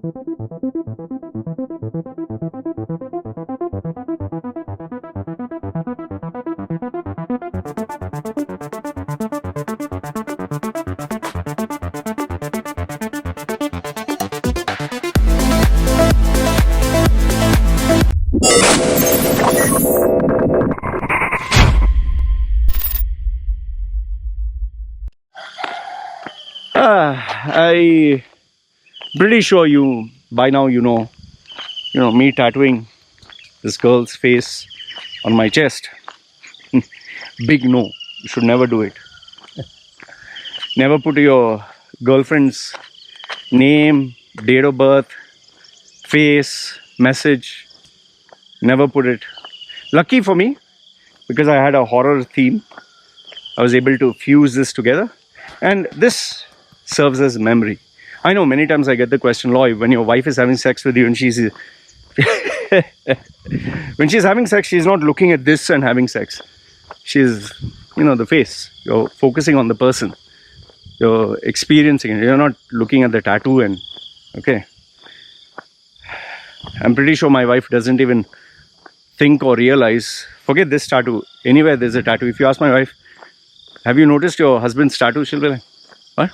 I pretty sure you by now you know me tattooing this girl's face on my chest. Big no, you should never do it. Never put your girlfriend's name, date of birth, face, message. Never put it. Lucky for me, because I had a horror theme, I was able to fuse this together, and this serves as memory. I know many times I get the question, Loy, when your wife is having sex with you and she's when she's having sex, she's not looking at this and having sex. She's, the face. You're focusing on the person. You're experiencing it. You're not looking at the tattoo and, okay. I'm pretty sure my wife doesn't even think or realize, forget this tattoo. Anywhere there's a tattoo. If you ask my wife, have you noticed your husband's tattoo? She'll be like, what?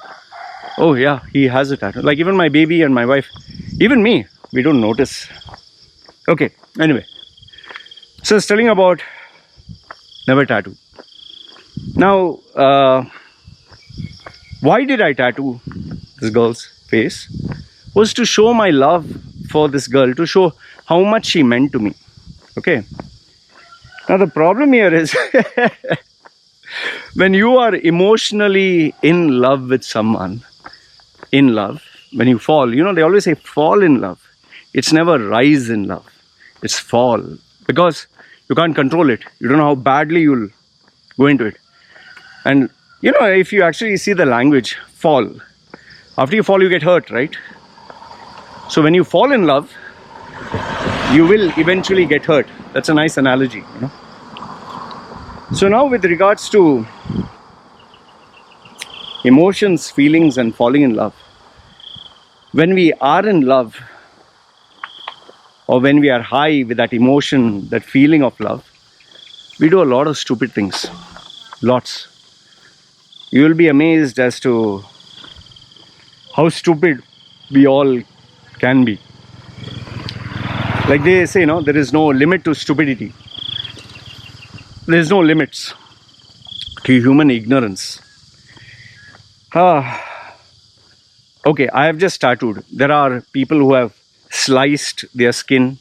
Oh yeah, he has a tattoo. Like even my baby and my wife, even me, we don't notice. Okay, anyway. So I was telling about never tattoo. Now, why did I tattoo this girl's face? Was to show my love for this girl, to show how much she meant to me. Okay. Now the problem here is when you are emotionally in love with someone, when you fall, they always say fall in love. It's never rise in love. It's fall, because you can't control it. You don't know how badly you'll go into it. And if you actually see the language, fall. After you fall, you get hurt, right? So when you fall in love, you will eventually get hurt. That's a nice analogy, So now with regards to emotions, feelings, and falling in love, when we are in love, or when we are high with that emotion, that feeling of love, we do a lot of stupid things. Lots. You will be amazed as to how stupid we all can be. Like they say, there is no limit to stupidity. There is no limits to human ignorance. Okay, I have just tattooed. There are people who have sliced their skin.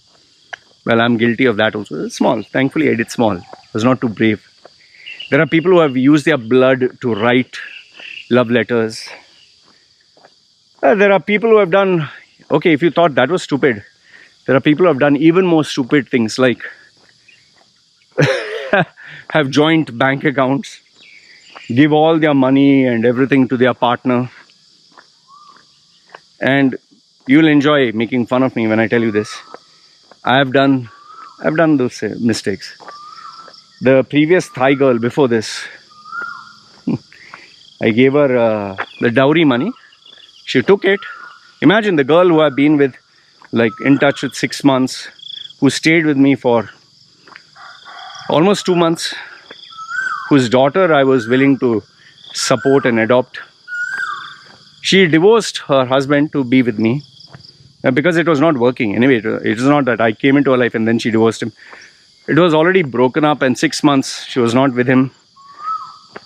Well, I'm guilty of that also. It's small. Thankfully, I did small. I was not too brave. There are people who have used their blood to write love letters. There are people who have done, okay, if you thought that was stupid, there are people who have done even more stupid things, like have joint bank accounts, give all their money and everything to their partner. And you'll enjoy making fun of me when I tell you this. I've done those mistakes. The previous Thai girl before this, I gave her the dowry money. She took it. Imagine the girl who I've been with, like in touch with 6 months, who stayed with me for almost 2 months, whose daughter I was willing to support and adopt. She divorced her husband to be with me because it was not working. Anyway, it is not that I came into her life and then she divorced him. It was already broken up, and 6 months she was not with him,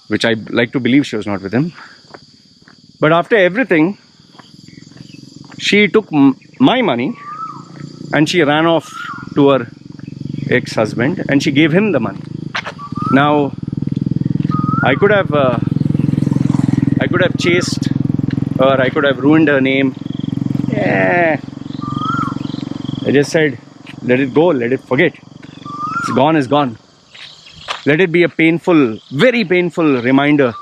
which I like to believe she was not with him. But after everything, she took my money and she ran off to her ex-husband and she gave him the money. Now, I could have chased her, I could have ruined her name. Yeah. I just said, let it go, let it forget. It's gone is gone. Let it be a painful, very painful reminder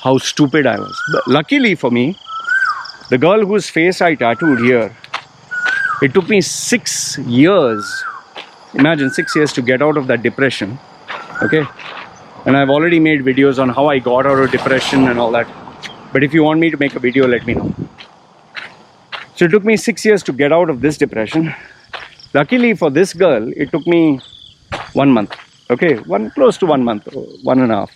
how stupid I was. But luckily for me, the girl whose face I tattooed here, it took me 6 years. Imagine 6 years to get out of that depression. Okay. And I've already made videos on how I got out of depression and all that. But if you want me to make a video, let me know. So it took me 6 years to get out of this depression. Luckily for this girl, it took me 1 month. Okay, close to 1 month, 1.5.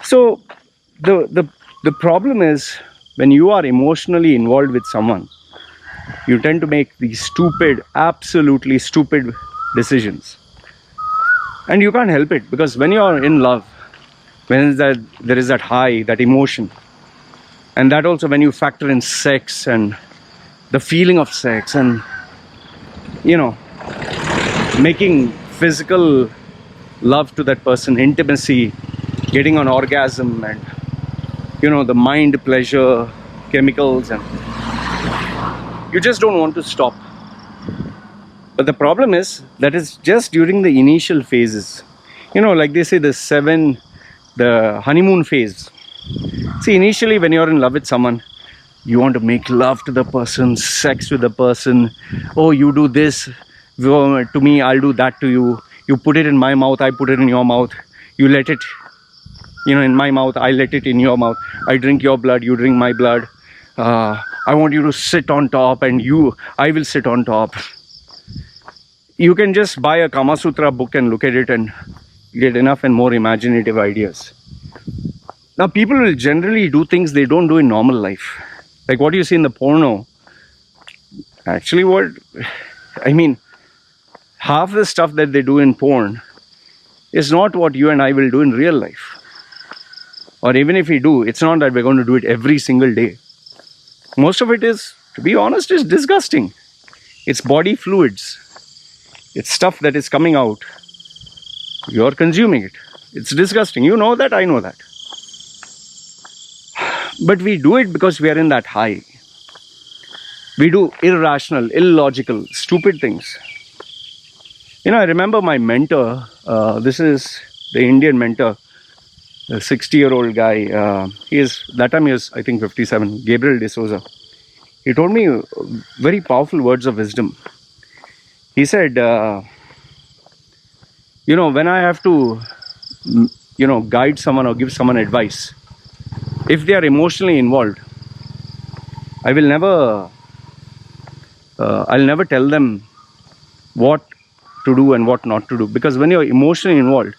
So the problem is, when you are emotionally involved with someone, you tend to make these stupid, absolutely stupid decisions. And you can't help it, because when you are in love, when there is that high, that emotion, and that also when you factor in sex and the feeling of sex, and making physical love to that person, intimacy, getting an orgasm, and the mind pleasure chemicals, and you just don't want to stop. But the problem is that it's just during the initial phases, like they say, the honeymoon phase. See, initially when you're in love with someone, you want to make love to the person, sex with the person. Oh, you do this to me, I'll do that to you. You put it in my mouth, I put it in your mouth. You let it in my mouth, I let it in your mouth. I drink your blood, you drink my blood. I want you to sit on top, and I will sit on top. You can just buy a Kama Sutra book and look at it and get enough and more imaginative ideas. Now, people will generally do things they don't do in normal life. Like what you see in the porno. Actually, half the stuff that they do in porn is not what you and I will do in real life. Or even if we do, it's not that we're going to do it every single day. Most of it is, to be honest, is disgusting. It's body fluids. It's stuff that is coming out. You're consuming it. It's disgusting. You know that, I know that. But we do it because we are in that high. We do irrational, illogical, stupid things. I remember my mentor, this is the Indian mentor, a 60-year-old guy. That time he was, I think, 57, Gabriel D'Souza. He told me very powerful words of wisdom. He said, when I have to, guide someone or give someone advice, if they are emotionally involved, I'll never tell them what to do and what not to do. Because when you're emotionally involved,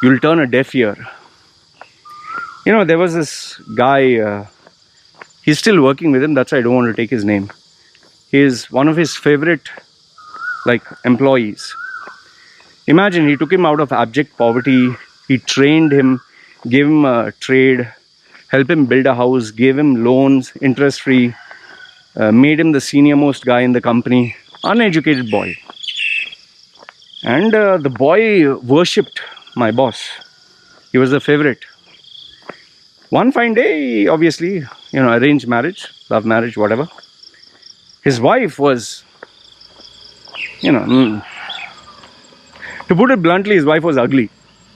you'll turn a deaf ear. There was this guy, he's still working with him, that's why I don't want to take his name. He's one of his favorite employees. Imagine, he took him out of abject poverty, he trained him, gave him a trade, helped him build a house, gave him loans, interest free, made him the senior most guy in the company, uneducated boy. And the boy worshipped my boss. He was the favorite. One fine day, obviously, arranged marriage, love marriage, whatever. His wife was, to put it bluntly, his wife was ugly.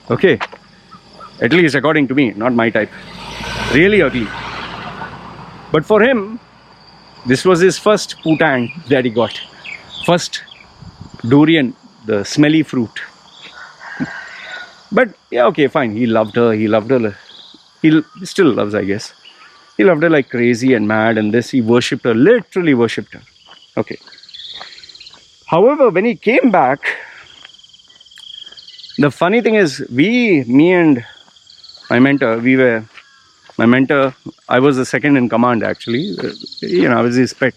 Okay. At least according to me, not my type. Really ugly. But for him, this was his first putang that he got. First durian, the smelly fruit. But yeah, okay, fine. He loved her. He still loves, I guess. He loved her like crazy and mad, and he worshipped her, literally worshipped her. Okay. However, when he came back, the funny thing is, me and my mentor, I was the second in command actually. I was his pet.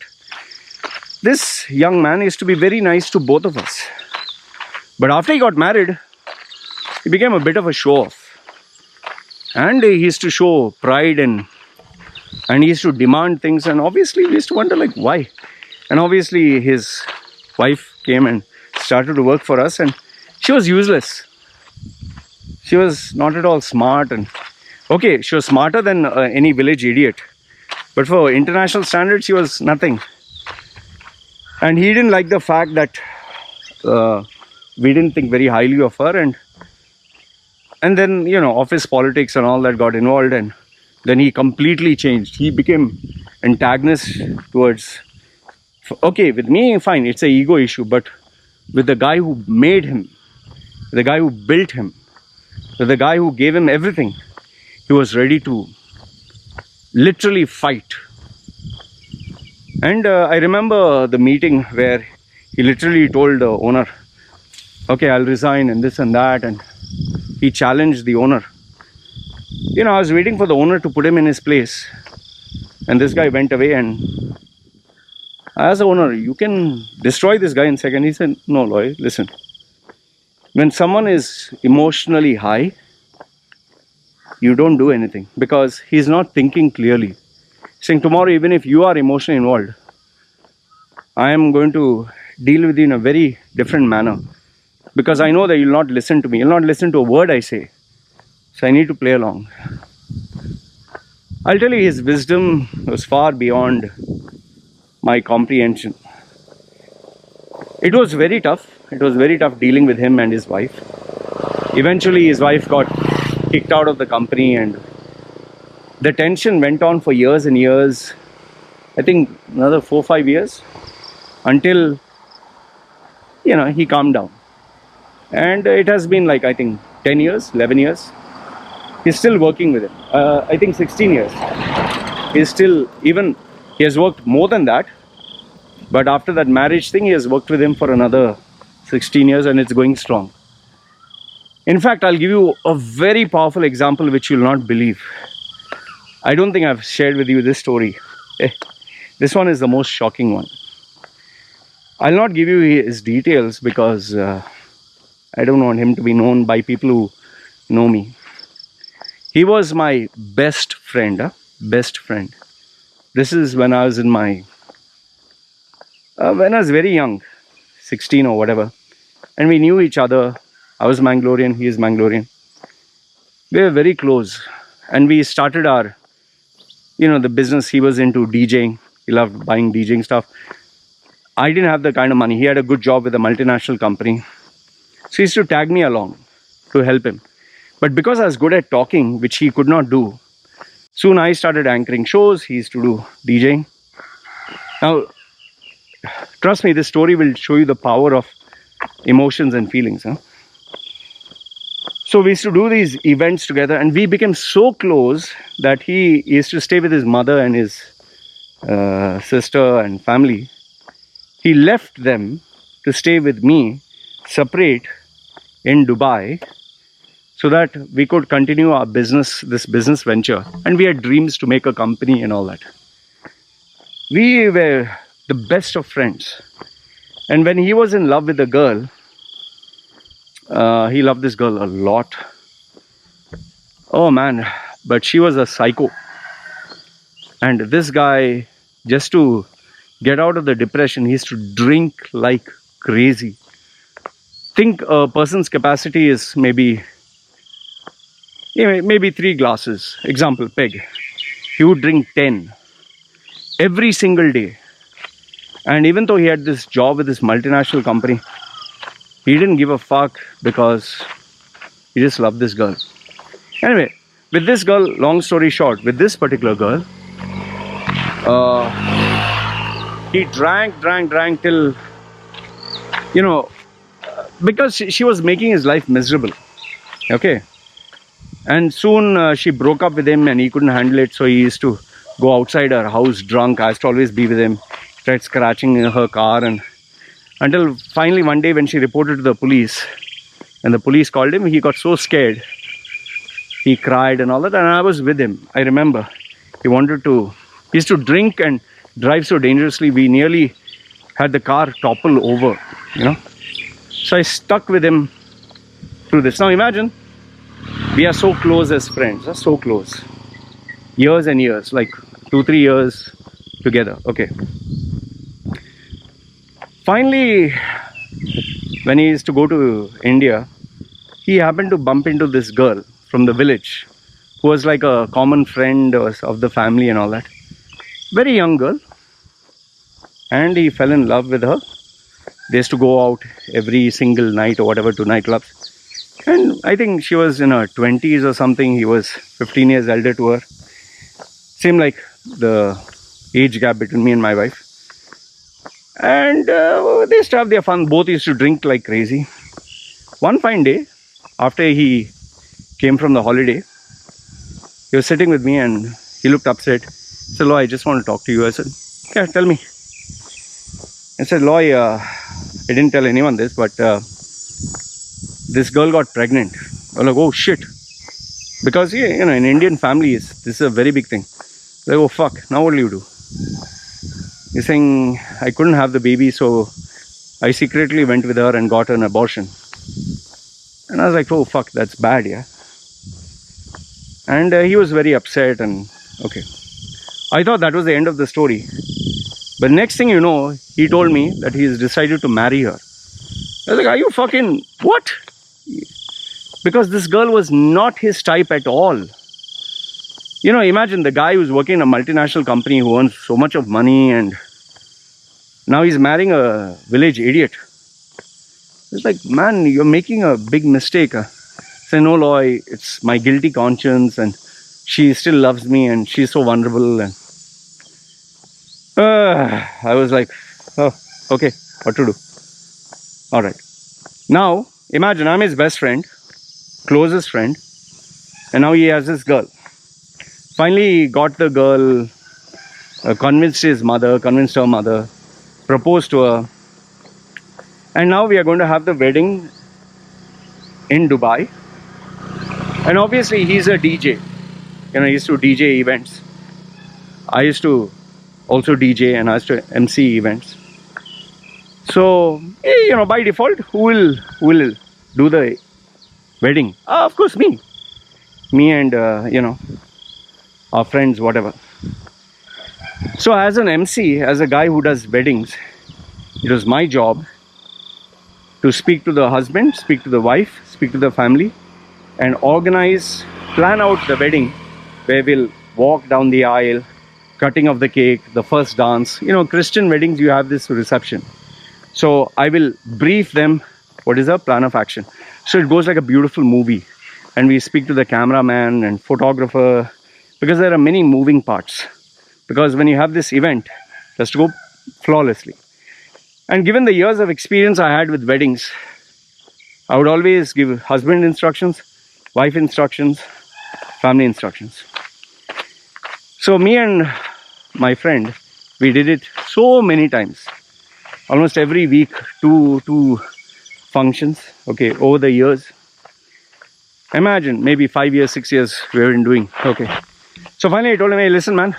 This young man used to be very nice to both of us. But after he got married, he became a bit of a show-off. And he used to show pride and he used to demand things. And obviously, we used to wonder, why? And obviously, his wife came and started to work for us. And she was useless. She was not at all smart. And okay, she was smarter than any village idiot. But for international standards, she was nothing. And he didn't like the fact that we didn't think very highly of her, and then office politics and all that got involved, and then he completely changed. He became antagonist towards, okay, with me fine, it's an ego issue, but with the guy who made him, the guy who built him, the guy who gave him everything, he was ready to literally fight. And I remember the meeting where he literally told the owner, okay, I'll resign and this and that, and he challenged the owner. You know, I was waiting for the owner to put him in his place, and this guy went away, and I asked the owner, you can destroy this guy in a second. He said, no, Loy, listen. When someone is emotionally high, you don't do anything because he's not thinking clearly. Saying tomorrow, even if you are emotionally involved, I am going to deal with you in a very different manner because I know that you'll not listen to me. You'll not listen to a word I say. So I need to play along. I'll tell you, his wisdom was far beyond my comprehension. It was very tough. It was very tough dealing with him and his wife. Eventually, his wife got kicked out of the company, and the tension went on for years and years. I think another 4 or 5 years until, you know, he calmed down. And it has been like, I think 10 years, 11 years. He's still working with him. I think 16 years. He's still, even, he has worked more than that. But after that marriage thing, he has worked with him for another 16 years, and it's going strong. In fact, I'll give you a very powerful example which you'll not believe. I don't think I've shared with you this story. This one is the most shocking one. I'll not give you his details because I don't want him to be known by people who know me. He was my best friend, best friend. This is when I was in my, when I was very young, 16 or whatever. And we knew each other. I was Mangalorean, he is Mangalorean. We were very close. And we started our, you know, the business. He was into DJing. He loved buying DJing stuff. I didn't have the kind of money. He had a good job with a multinational company. So he used to tag me along to help him. But because I was good at talking, which he could not do, soon I started anchoring shows. He used to do DJing. Now, trust me, this story will show you the power of emotions and feelings. So we used to do these events together, and we became so close that he used to stay with his mother and his sister and family. He left them to stay with me, separate, in Dubai, so that we could continue our business, this business venture. And we had dreams to make a company and all that. We were the best of friends. And when he was in love with a girl, he loved this girl a lot. Oh man, but she was a psycho. And this guy, just to get out of the depression, he used to drink like crazy. Think a person's capacity is maybe 3 glasses. Example, peg. He would drink 10 every single day. And even though he had this job with this multinational company, he didn't give a fuck because he just loved this girl. Anyway, with this girl, long story short, with this particular girl, he drank till, you know, because she was making his life miserable. Okay. And soon she broke up with him and he couldn't handle it. So he used to go outside her house drunk. I used to always be with him. Tried scratching in her car, and until finally one day when she reported to the police and the police called him, he got so scared. He cried and all that, and I was with him. I remember he used to drink and drive so dangerously. We nearly had the car topple over, you know. So I stuck with him through this. Now imagine, we are so close as friends, so close. Years and years, like 2-3 years together. Okay. Finally, when he used to go to India, he happened to bump into this girl from the village who was like a common friend of the family and all that. Very young girl. And he fell in love with her. They used to go out every single night or whatever to nightclubs. And I think she was in her 20s or something. He was 15 years elder to her. Seemed like the age gap between me and my wife. And they used to have their fun. Both used to drink like crazy. One fine day, after he came from the holiday, he was sitting with me and He looked upset. He said, Loy, I just want to talk to you. I said, yeah, tell me. I said, Loy, I didn't tell anyone this, but this girl got pregnant. I was like, oh shit. Because, yeah, you know, in Indian families, this is a very big thing. Like, oh fuck, now what will you do? He's saying, I couldn't have the baby, so I secretly went with her and got an abortion. And I was like, oh fuck, that's bad, yeah. And he was very upset and okay. I thought that was the end of the story. But next thing you know, he told me that he has decided to marry her. I was like, are you fucking, what? Because this girl was not his type at all. You know, imagine the guy who's working in a multinational company who earns so much of money and now he's marrying a village idiot. It's like, man, you're making a big mistake. Say, no, Loy, it's my guilty conscience and she still loves me and she's so vulnerable. And I was like, oh, okay, what to do? All right. Now, imagine I'm his best friend, closest friend, and now he has this girl. Finally, he got the girl, convinced her mother, proposed to her. And now we are going to have the wedding in Dubai. And obviously he's a DJ. You know, he used to DJ events. I used to also DJ and I used to MC events. So, you know, by default, who will do the wedding? Of course, me. Me and, you know, our friends, whatever. So as an MC, as a guy who does weddings, it was my job to speak to the husband, speak to the wife, speak to the family, and plan out the wedding where we'll walk down the aisle, cutting of the cake, the first dance. You know, Christian weddings, you have this reception. So I will brief them what is a plan of action. So it goes like a beautiful movie. And we speak to the cameraman and photographer because there are many moving parts. Because when you have this event, it has to go flawlessly. And given the years of experience I had with weddings, I would always give husband instructions, wife instructions, family instructions. So me and my friend, we did it so many times. Almost every week, two functions, okay, over the years. Imagine, maybe 5 years, 6 years we have been doing, okay. So finally I told him, hey, listen man,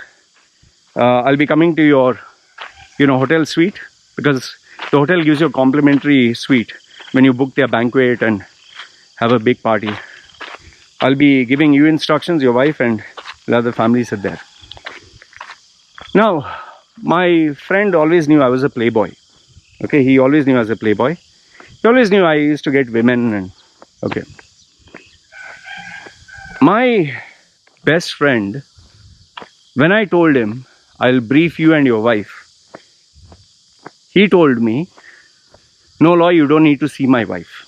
I'll be coming to your, you know, hotel suite because the hotel gives you a complimentary suite when you book their banquet and have a big party. I'll be giving you instructions, your wife, and the other family sit there. Now, my friend always knew I was a playboy. Okay, he always knew I was a playboy. He always knew I used to get women and okay. My best friend, when I told him, I'll brief you and your wife, he told me, no, Loy, you don't need to see my wife.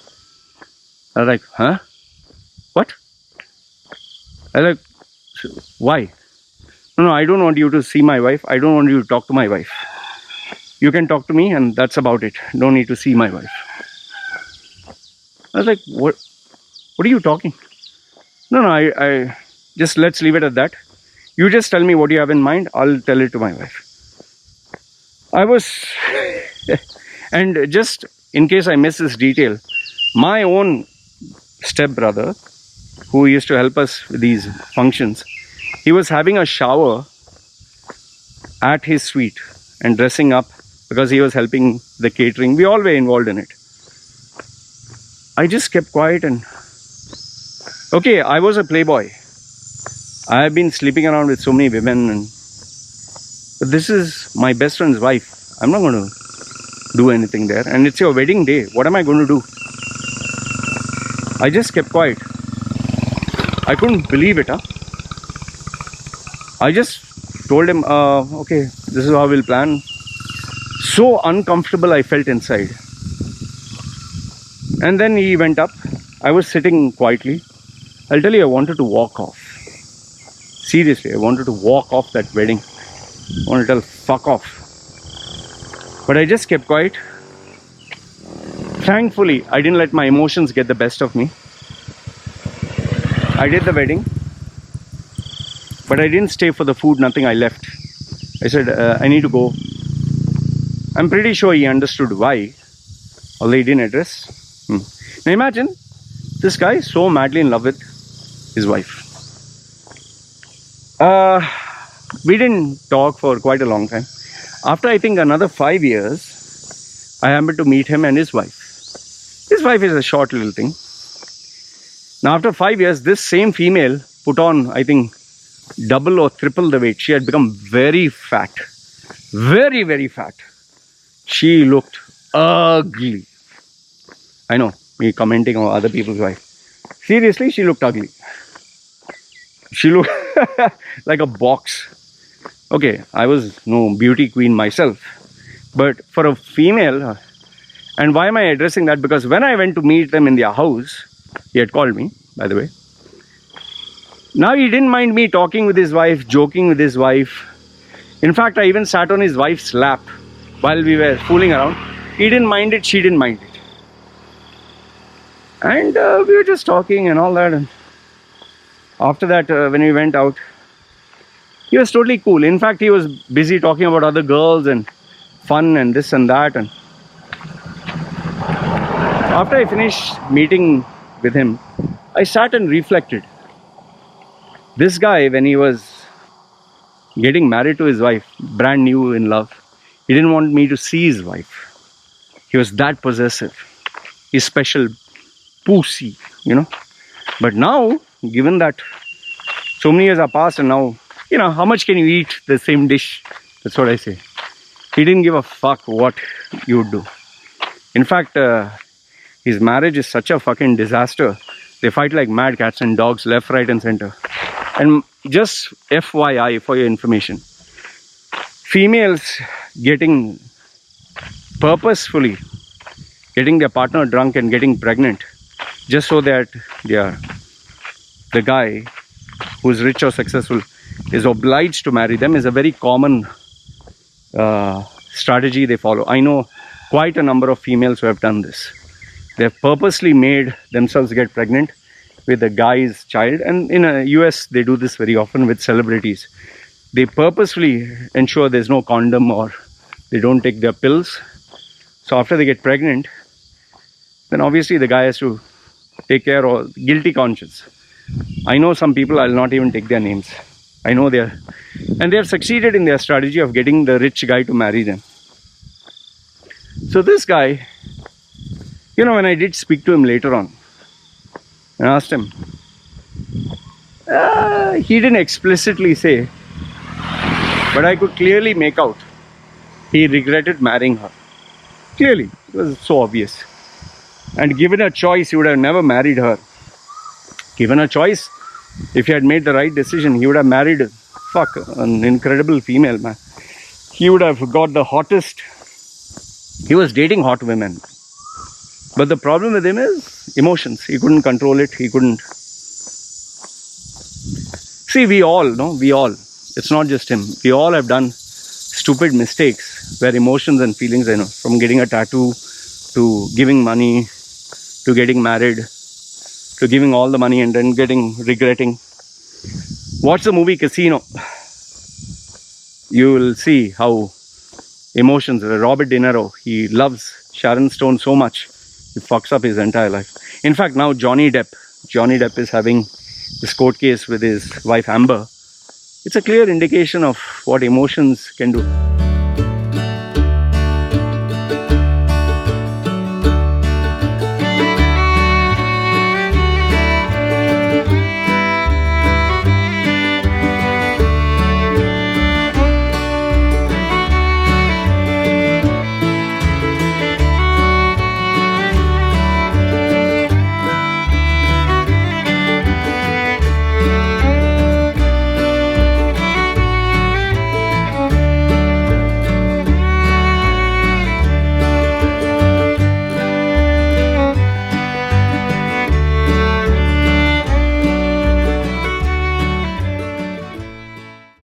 I was like, huh? What? I was like, why? No, I don't want you to see my wife. I don't want you to talk to my wife. You can talk to me and that's about it. Don't need to see my wife. I was like, what are you talking? No, I just let's leave it at that. You just tell me what you have in mind. I'll tell it to my wife. I was, and just in case I miss this detail, my own stepbrother, who used to help us with these functions, he was having a shower at his suite and dressing up because he was helping the catering. We all were involved in it. I just kept quiet and, okay, I was a playboy. I have been sleeping around with so many women, but this is my best friend's wife. I'm not going to do anything there. And it's your wedding day. What am I going to do? I just kept quiet. I couldn't believe it, huh? I just told him, okay, this is how we'll plan. So uncomfortable I felt inside. And then he went up. I was sitting quietly. I'll tell you, I wanted to walk off. Seriously, I wanted to walk off that wedding. I wanted to tell, fuck off. But I just kept quiet. Thankfully, I didn't let my emotions get the best of me. I did the wedding. But I didn't stay for the food, nothing. I left. I said, I need to go. I'm pretty sure he understood why, although he didn't address. Now imagine, this guy is so madly in love with his wife. We didn't talk for quite a long time. After I think another 5 years, I happened to meet him and his wife. His wife is a short little thing. Now after 5 years, this same female put on, I think, double or triple the weight. She had become very fat. Very, very fat. She looked ugly. I know, me commenting on other people's wife. Seriously, she looked ugly. She looked like a box. Okay, I was no beauty queen myself. But for a female, and why am I addressing that? Because when I went to meet them in their house, he had called me, by the way. Now he didn't mind me talking with his wife, joking with his wife. In fact, I even sat on his wife's lap while we were fooling around. He didn't mind it, she didn't mind it. And we were just talking and all that. And after that, when we went out, he was totally cool. In fact, he was busy talking about other girls and fun and this and that. And after I finished meeting with him, I sat and reflected. This guy, when he was getting married to his wife, brand new in love, he didn't want me to see his wife. He was that possessive. His special pussy, you know. But now, given that so many years are passed and now, you know, how much can you eat the same dish? That's what I say. He didn't give a fuck what you would do. In fact, his marriage is such a fucking disaster. They fight like mad cats and dogs, left, right and center. And just FYI for your information, females purposefully getting their partner drunk and getting pregnant just so that the guy who's rich or successful is obliged to marry them is a very common strategy they follow. I know quite a number of females who have done this. They have purposely made themselves get pregnant with the guy's child, and in the US they do this very often with celebrities. They purposefully ensure there's no condom or they don't take their pills. So after they get pregnant, then obviously the guy has to take care of guilty conscience. I know some people, I'll not even take their names. I know they have succeeded in their strategy of getting the rich guy to marry them. So this guy, you know, when I did speak to him later on, and asked him, he didn't explicitly say, but I could clearly make out he regretted marrying her. Clearly, it was so obvious. And given a choice, he would have never married her. Given a choice, if he had made the right decision, he would have married an incredible female, man. He would have got the hottest. He was dating hot women. But the problem with him is emotions. He couldn't control it. He couldn't. See, we all, it's not just him. We all have done stupid mistakes where emotions and feelings, from getting a tattoo to giving money to getting married to giving all the money and then regretting. Watch the movie Casino. You will see how emotions. Robert De Niro, he loves Sharon Stone so much. He fucks up his entire life. In fact, now Johnny Depp is having this court case with his wife Amber. It's a clear indication of what emotions can do.